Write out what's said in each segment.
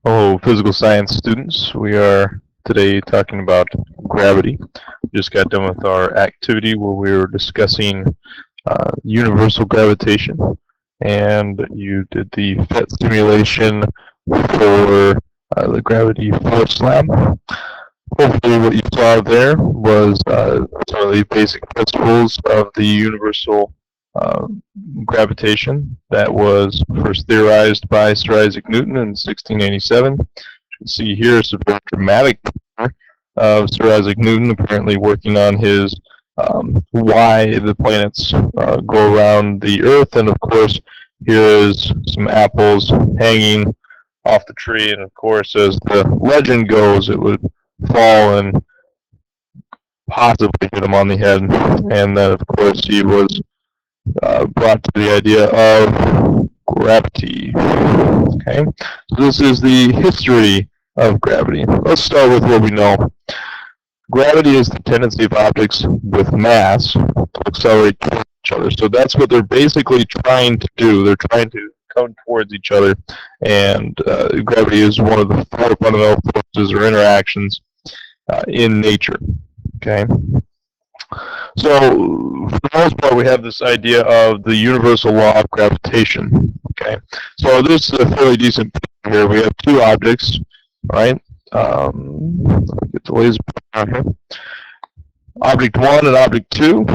Hello, physical science students. We are today talking about gravity. We just got done with our activity where we were discussing universal gravitation, and you did the PhET simulation for the gravity force lab. Hopefully what you saw there was some of the basic principles of the universal uh, gravitation that was first theorized by Sir Isaac Newton in 1687. You can see here is a very dramatic picture of Sir Isaac Newton apparently working on his why the planets go around the Earth, and of course here is some apples hanging off the tree, and of course as the legend goes it would fall and possibly hit him on the head, and then of course he was brought to the idea of gravity. Okay, so this is the history of gravity. Let's start with what we know. Gravity is the tendency of objects with mass to accelerate towards each other. So that's what they're basically trying to do. They're trying to come towards each other, and gravity is one of the four fundamental forces or interactions in nature. Okay. So, for the most part, we have this idea of the universal law of gravitation. Okay, so this is a fairly decent picture here. We have two objects, right? Let me get the laser down here. Object 1 and Object 2.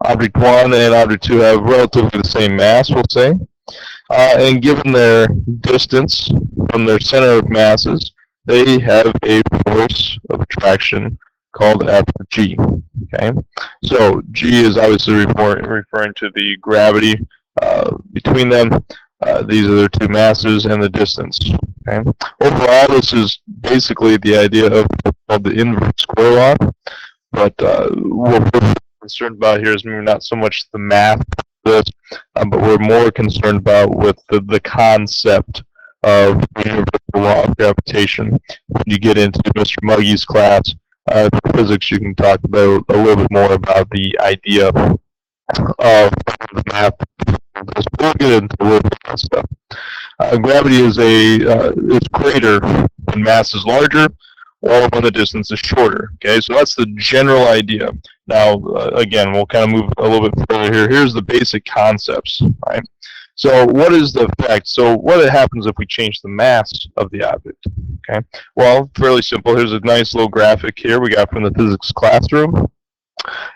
Object 1 and Object 2 have relatively the same mass, we'll say. And given their distance from their center of masses, they have a force of attraction called F or G. Okay, so G is obviously referring to the gravity between them. These are their two masses and the distance. Okay, overall, this is basically the idea of the inverse square law. But what we're concerned about here is maybe not so much the math of this, but we're more concerned about with the concept of the universal law of gravitation. When you get into Mr. Muggy's class, physics, you can talk about a little bit more about the idea of the math. We'll get into a little bit of stuff. Gravity is greater when mass is larger or when the distance is shorter. Okay, so that's the general idea. Now, again, we'll kind of move a little bit further here. Here's the basic concepts, right? So what is the effect? So what happens if we change the mass of the object? Okay, well, fairly simple. Here's a nice little graphic here we got from the physics classroom.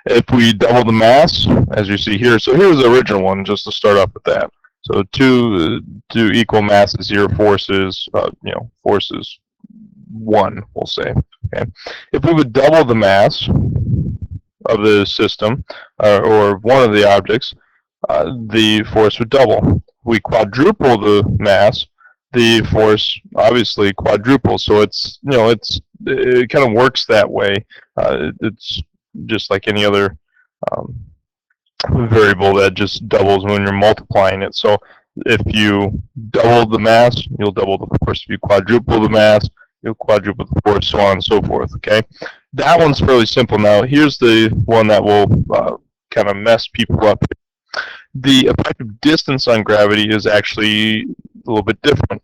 If we double the mass, as you see here, so here's the original one, just to start off with that. So two equal masses here, forces, forces 1, we'll say. Okay, if we would double the mass of the system or one of the objects, the force would double. We quadruple the mass, the force obviously quadruples. So it kind of works that way. It's just like any other variable that just doubles when you're multiplying it. So if you double the mass, you'll double the force. If you quadruple the mass, you'll quadruple the force, so on and so forth. Okay, that one's fairly simple. Now here's the one that will kind of mess people up. The effective distance on gravity is actually a little bit different.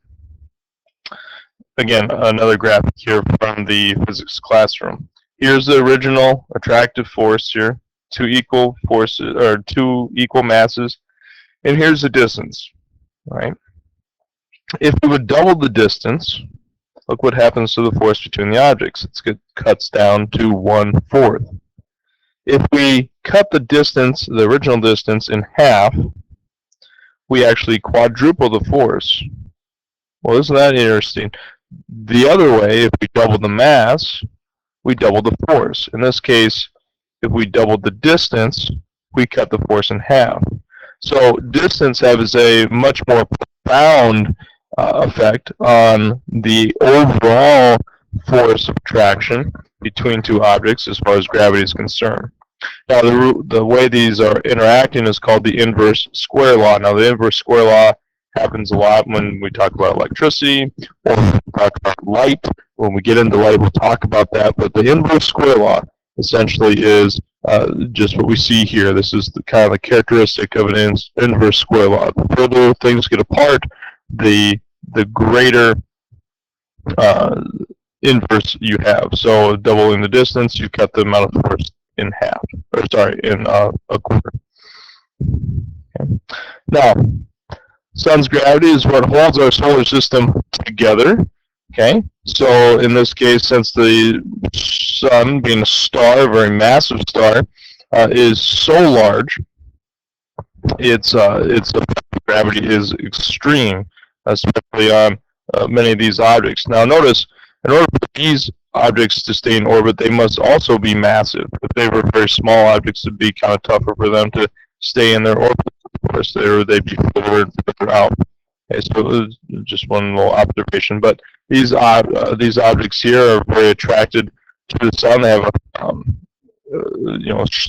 Again, another graphic here from the physics classroom. Here's the original attractive force here, two equal forces or two equal masses, and here's the distance, right? If we would double the distance, look what happens to the force between the objects. It cuts down to 1/4. If we cut the distance, the original distance, in half, we actually quadruple the force. Well, isn't that interesting? The other way, if we double the mass, we double the force. In this case, if we double the distance, we cut the force in half. So distance has a much more profound effect on the overall force of attraction between two objects as far as gravity is concerned. Now, the way these are interacting is called the inverse square law. Now, the inverse square law happens a lot when we talk about electricity or when we talk about light. When we get into light, we'll talk about that. But the inverse square law essentially is just what we see here. This is the kind of the characteristic of an inverse square law. The further things get apart, the greater uh, inverse you have. So doubling the distance, you cut the amount of force in half, or sorry, in a quarter. Okay. Now, sun's gravity is what holds our solar system together. Okay, so in this case, since the sun, being a star, a very massive star, is so large, its gravity is extreme, especially on many of these objects. Now, notice, in order for these objects to stay in orbit, they must also be massive. If they were very small objects, it'd be kind of tougher for them to stay in their orbit. Of course, they'd be further and further out. Okay, so just one little observation. But these objects here are very attracted to the sun. They have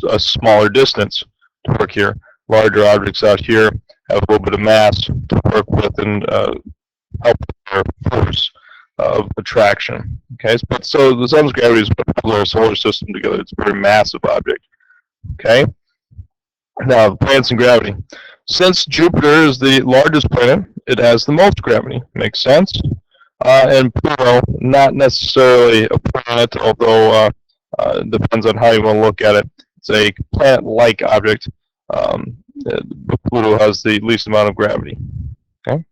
a smaller distance to work here. Larger objects out here have a little bit of mass to work with and help their force of attraction. Okay, but so the sun's gravity is what holds our solar system together. It's a very massive object. Okay, now planets and gravity. Since Jupiter is the largest planet, it has the most gravity. Makes sense. And Pluto, not necessarily a planet, although it depends on how you want to look at it. It's a planet-like object. Pluto has the least amount of gravity. Okay,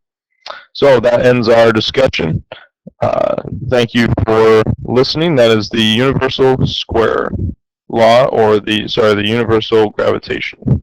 so that ends our discussion. Thank you for listening. That is the universal square law, or the universal gravitation.